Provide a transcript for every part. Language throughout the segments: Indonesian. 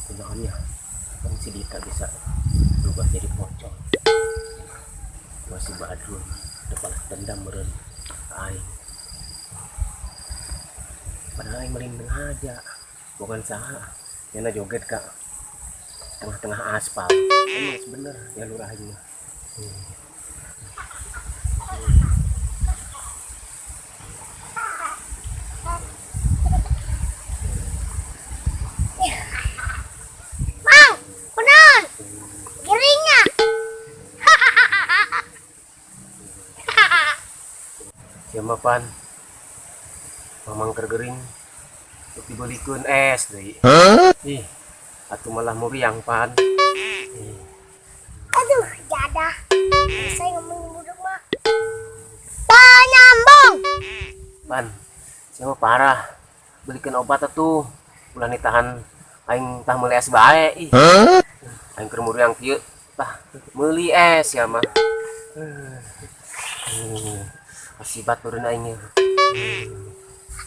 Kenaannya kan si Dika bisa berubah jadi pocong. Masih badrun depan dendam meren aing. Padahal aing melindung aja. Bukan saha. Yana joget kak tengah-tengah aspal. Emang bener ya lurahnya. Mang, kunaon? Giringnya. Siapa pan? Mamang kergering untuk dibelikan es deh. Ih, atuh malah muriang pan. Aduh, jadah. Saya ngomong buduk mah. Tak nyambung. Pan, siapa parah? Belikan obat atuh. Ulah ditahan aing tah meuli es bae. Ih. Aing keur muriang kieu tah meuli es ya mah. Asibat turun aing.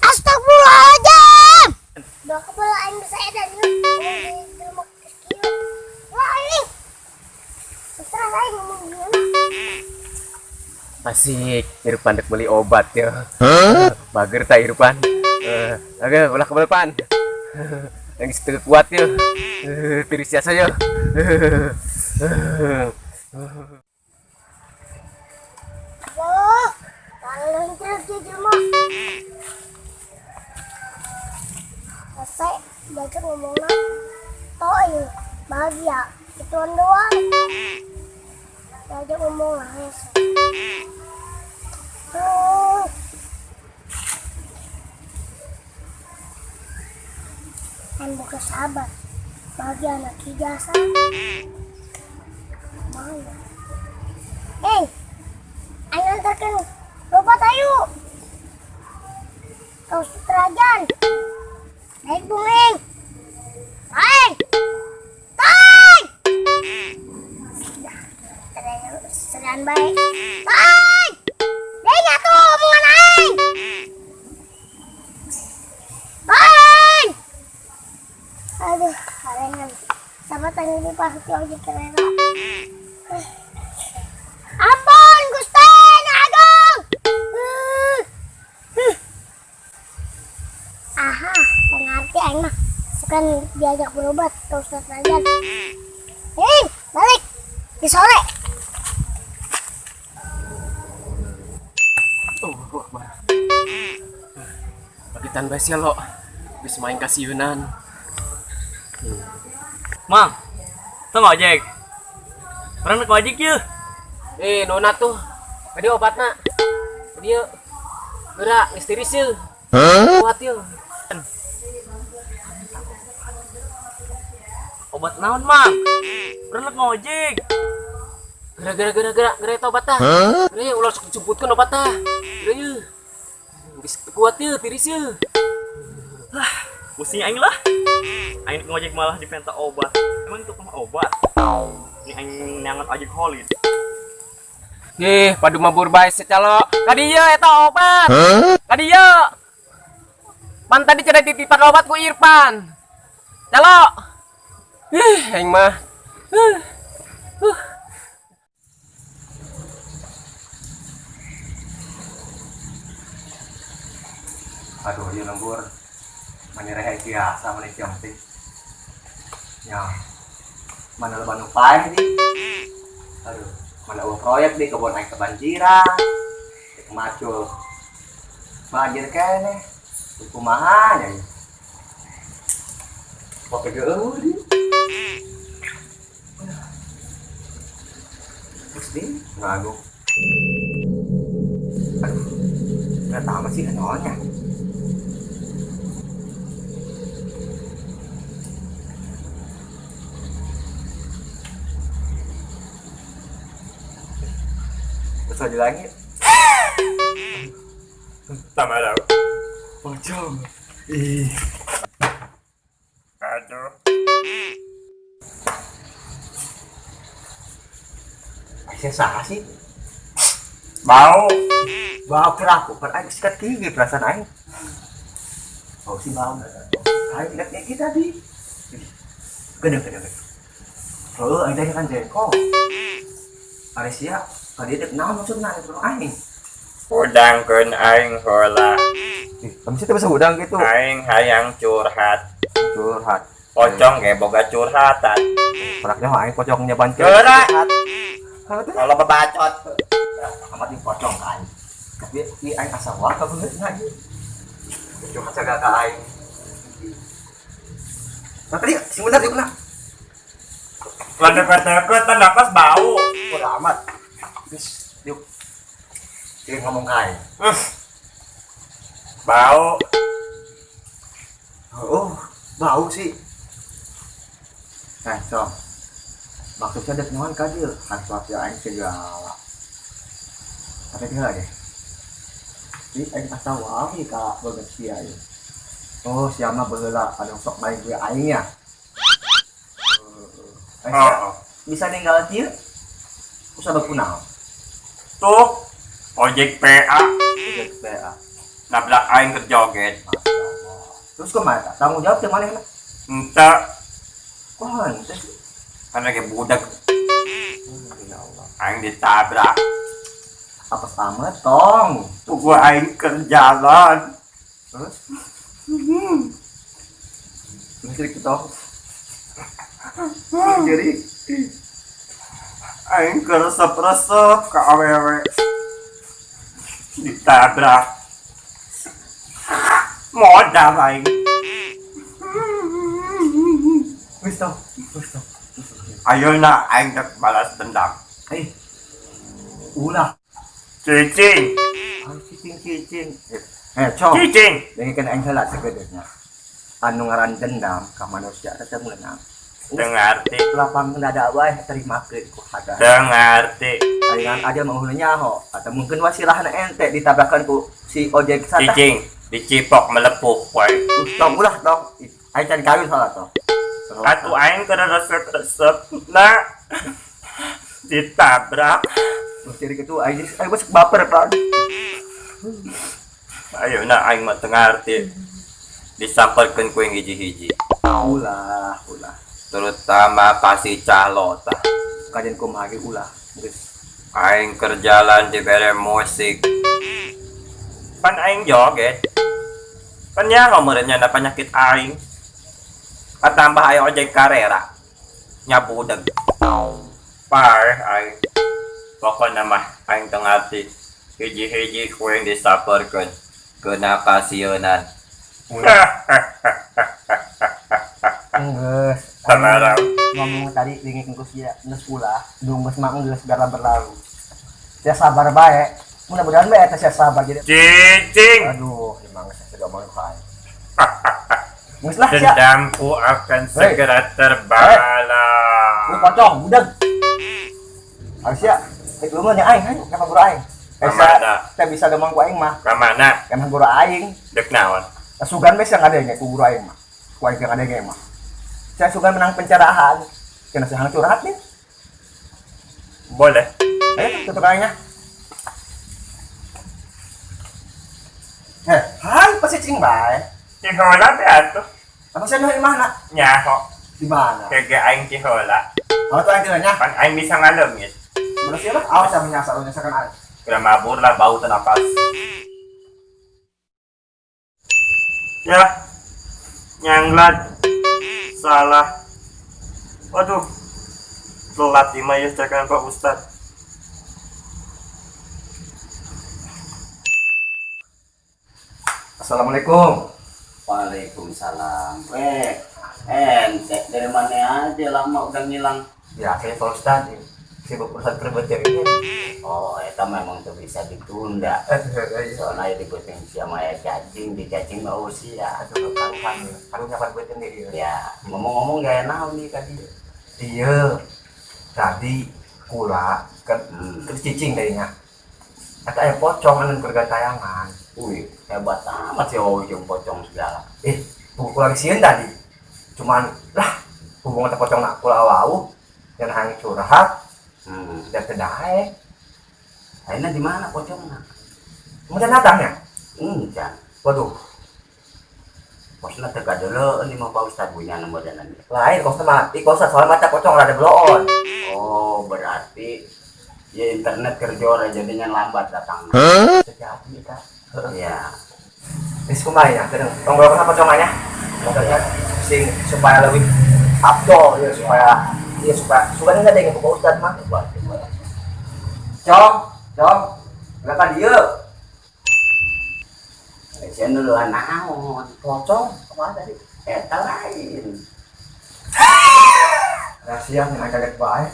Astagfirullahaladzim. Udah kepala aing bisa edan yuk. Di rumah kecil. Wah ini. Terus aing ngomong gimana? Asik, Irfan dek beli obat ya. Bager tak Irfan. Oke, ulah kebal pan. Yang setengah kuat ya. Tiris jasa ya. Oh, kalau terus di rumah. Selesai belajar ngomongnya. Toh bahagia. Ituan doang. Belajar ngomong lah ya. Kan buka sahabat bagi anak ijazah mana ayo antarkan robat ayo kau suterajan naik bungeng naik naik serian baik naik dia tuh omongan naik naik. Aduh, karengan. Sama tanya di pasti ojek kereta. Ampun, Gusten Agung. Aha, pengerti aing mah. Sekarang diajak berobat ke Ustaz Rajan. Balik. Di sore. Bagitan basi lo. Bis main kasiheunan. Mang, tuh ngojek. Pernah ngojek ya? Nona tuh. Tadi obatna. Dia gerak listeris ya. Kuat ya. Obat naon, Mang? Pernah ngojek. Gerak eta obatna. Gerak ulah jemputkeun obatna. Gerak ya. Geus kuat ya, tiris ya. Pusing aing lah. Aing ngojek malah dipenta obat. Emang itu mah obat? Ini aing neangat ojek holit. Padu mabur bae secalo. Kadieu eta obat. Kadieu. Pan tadi cenah titipan obat ku Irfan. Calo. Aing mah. Aduh, ieu lembur. Manyarehe biasa mana cantik. Ya. Mana leban upai di. Aduh, mana uang proyek di kebun aing kebanjiran. Kemacul. Banjir kene. Kumaha nya. Poke geuh di. Gusti, ngago. Aduh. Enggak tahu sih kenalnya. Terus aja lagi. Sama ada. Pocong. Aduh. Saya salah sih. Bau. Bau kira aku kan aing sikat gigi perasaan aing. Bau sih bau. Aing tidak kayak kita di. Gede. Oh, aing tadi kan jengkol. Are sia, tadi dek naon maksudna itu aing. Udangkeun aing heula. Kamu sih bisa udang gitu. Aing hayang curhat. Curhat. Pocong ge boga curhatan. Peraknya mah aing pocongnya bantu. Curhat. Curhat. Kalau bebacot. Amat di pocong kan. Tapi ini aing asa wah ka beungeut na ieu. Curhat sagala ka aing. Nah tadi sing bener yuk na. Deket-deket napas bau. Udah amat. Bis, yuk. Jadi ngomong ka aing. Bau. Oh, bau sih. So. Maksudnya dek nyaman ka dieu, hasrat ya aing segala. Tapi dia lagi. Jadi aing asa wae ka beungeut sia ieu. Oh, siapa baheula anu sok main gue aing ya. Oh. Bisa ninggal kieu. Usah berpunal. Tuh. Ojek PA. Ojek PA. Nabrak aing ke joget. Terus kemana? Tanggung jawab yang mana? Ente. Wah, ente. Karena kayak budak. Ya Allah. Aing ditabrak. Apa sama tong? Gua aing ke jalan. Terus? Terus kita. Jadi Aing keresep-resep ke awewe. Ditabrak. Modal aing. wis tong. Ayeuna aing dek balas dendam. Ulah. Cicing. Cicing. Cok. Cicing. Dengan kan aing heula sagedenya. Anu ngaran dendam ka manusia teh meunang. Dengarti. Lapang dada wae terimakeun ku hada. Dengarti. Ayeuna aja menghulunya ho atau mungkin wasilahna ente ditabrakan ku si ojek sana. Cicing. Dicipok melepuh wae. Tong ulah tong. Aing can kawin salah tong. Atuh aing keresep-resep na ditabrak. Terus jadi gitu aing geus baper kan. Ayeuna aing mah teu ngarti. Disamperkeun ku yang hiji-hiji. Ulah. Terutama kasih calo tah. Kajen kumaha ge ulah. Geus Aing kerjalan di bere musik. Pan aing joget. Pan nyaho meureunnya da penyakit aing. Katambah aya ojek karera. Nya budag. Par aing. Pokona mah aing teu ngarti. Hiji-hiji ku yang disaperkeun keuna kasieunan. geus Tamarau. ngomong tadi dingin geus ya geus ulah dung geus mah geus gara berlalu. Saya sabar bae. Mudah-mudahan bae eta saya sabar jadi. Cicing. Aduh, emang saya sudah mau kae. Geus lah sia. Dendamku akan segera terbalas. Lu pocong budak. Harus ya. Tek lu mah nya aing kan ka guru aing. Kamana? Teh bisa gampang ku aing mah. Kamana? Emang guru aing. Dek naon? Sugan bes yang ada nya ku guru aing mah. Ku aing yang ada nya mah. Saya sugan menang pencerahan. Kena saya curhat nih. Boleh. Ayo tutup aingnya. Hai, pasti cing bae. Cihola teh atuh. Apa saya di mana? Nyaho. Di mana? Kege aing cihola. Oh, tuh aing tanya. Kan aing bisa ngaleungit. Bener sih lah. Awas saya menyasakan aing. Kira mabur lah bau teu napas. Ya. Nyanglat. Salah. Waduh. Telat imah ya cekan Pak Ustad. Assalamualaikum. Waalaikumsalam. Ente dari mana aja lama udah ngilang. Ya, saya Pak Ustad. Sibuk urusan perbetir ini. Oh, itu memang tuh bisa ditunda. Soalnya dibuatin sama ya cacing, dicacing mau usia. Aduh, kan nyapan betin nih. Ya, ngomong-ngomong gak enak nih tadi. Iya. Tadi kula kan terus cicing kayaknya. Kata ayam pocong anu keluarga tayangan. Wih, hebat amat sih ujung pocong segala. Kula sieun tadi. Cuman lah hubungan pocong nak kula wau yang hang curhat. Dan tedae. Akhirnya di mana pocongnya? Kemudian datangnya. Enggak. Waduh. Kosna teka dulu ini mah Pak Ustad punya nomor dan nanti. Lain kos mati, kos soal mata pocong ada bloon. Oh berarti ya internet kerjora jadinya lambat datang. Sejati Kak. Ya. Wis kumaha ya, kadang tonggol apa pocongannya? Makanya sing supaya lebih abdol ya supaya enggak ada yang ke Ustad mah. Cong, silakan dia. Saya dulu naon. Pocong apa tadi? Eta lain. Rahasia yang kaget bae.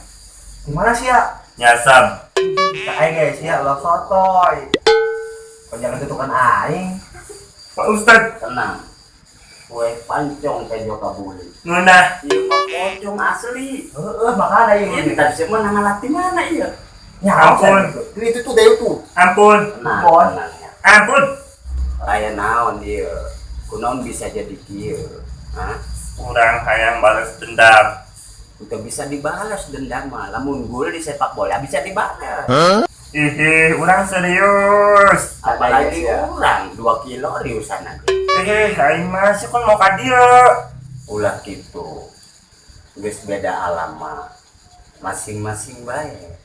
Gimana sih ya? Nyasam. Aing guys ya, lo sotoy. Kok jangan tutukan aing. Pak Ustad. Tenang. Kue pancong teh joka buli. Nuna. Ieu mah pocong asli. Makanya Ini tadi semua nangalat di mana iya? Ya Ampun. Itu tuh deui tuh. Ampun. Tenang ya. Ampun. Aya naon ieu? Kunaon bisa jadi kieu? Hah? Kurang hayang balas dendam. Udah bisa dibalas dendam mah. Lamun gol di sepak bola bisa dibalas. Ih, urang serius. Apalagi ya. orang 2 kilo riusan nanti. Aing masih kan mau ka dieu. Ulah gitu. Geus beda alam mah. Masing-masing bae.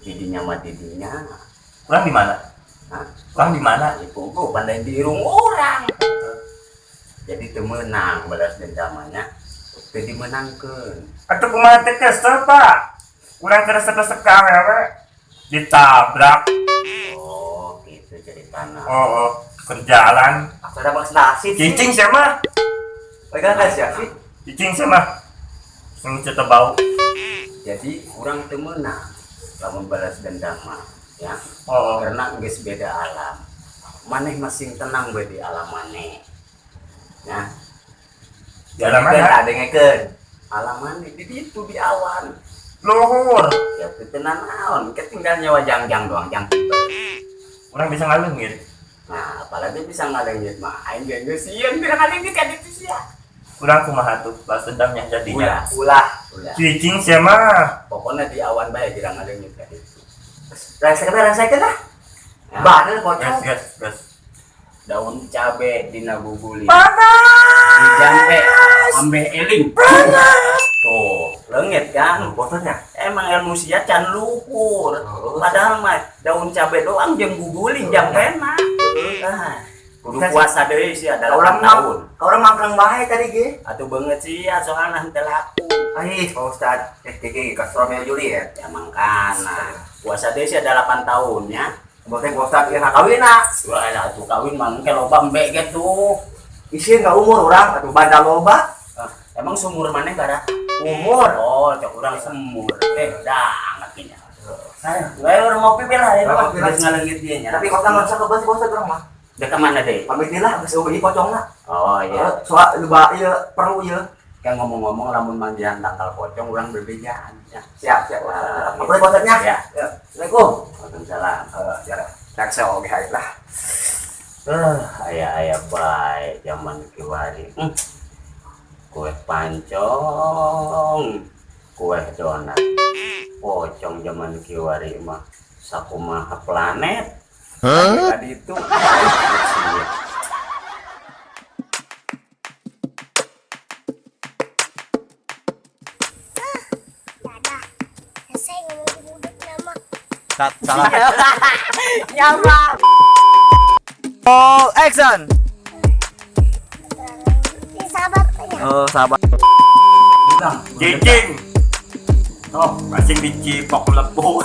Didinya mah didinya. Urang di mana? Hah? Urang di mana? Ibu pandai dirung orang. Jadi teu meunang balas dendamanya. Teu dimenangkeun. Atuh kumaha teh kesel, Pak? Urang keresep-resep ka awewe ditabrak. Oh, gitu ceritana. Oh, kerjaan. Ada balas nasi. Cicing siapa? Pegang kasih sih. Cicing siapa? Sing cete bau. Jadi orang teu meunang lamun balas dendam mah, ya. Oh, Karena geus beda alam. Maneh masing tenang bae di alam maneh. Ya. di alam Kan mana? ada ngekeun. Alam maneh di ditu di awan. Luhur. Ya teu tenan naon, ketinggal nyawa jangjang doang, jang tipe. Urang bisa ngalungin. Nah, apalagi bisa ngalengit mah aing geus sieun teu ngalengit ka ditu sia. Urang kumaha tuh balas dendamnya jadinya. Ulah. Ulah. Cicing siapa? Pokoknya di awan bae dirang ngalengit ka ditu. Rasakan lah. Ya. Badan pocong. Gas. Daun cabe dina bubuli. Panas. Dijampe ambe eling. Tuh, leungit kan. Botolnya. Emang ilmu sia can luhur. Padahal mah daun cabe doang jeung guguling jampena. Nah, kudu puasa deui sia dalam tahun. Orang mangkang bae tadi ge. Atuh beungeut sia soalna henteu laku. Ais, Pak Ustad. Gigi ke Romeo Juliet. Ya mangkana. Puasa deui sia 8 tahun ya. Boteng Pak Ustad ya kawina. Wah, atuh kawin mah engke loba mbek gitu. Isin ka umur orang atuh banda loba. Emang sumur maneh bara? Umur. Oh, cok urang semur. Dah ngatinya. Saya orang mau pipil lah, Ngopi lah. geus ngaleungit dieu nya. Tapi kota mansa ke bos Ustad urang mah. Deka mana deh? Pamit lah geus eueuh pocongna. Oh iya. Soal loba ieu perlu ieu. Kan ngomong-ngomong lamun manggihan tanggal pocong urang berbejaan ya. Siap. Wah, Apa Ustadnya? Ya. Assalamualaikum. Waalaikumsalam. Ya. Taksel oge haid lah. Aya bae zaman kiwari. Kue pancong, kue donat. Pocong zaman kiwari mah sakumaha planet. Tadi itu. Dadah. Saya ngomong budek nama. Salah. Nyama. Oh, action. Ini sahabat tanya. Oh, sahabat. Cicing. Oh, Masing dicipok melepuh.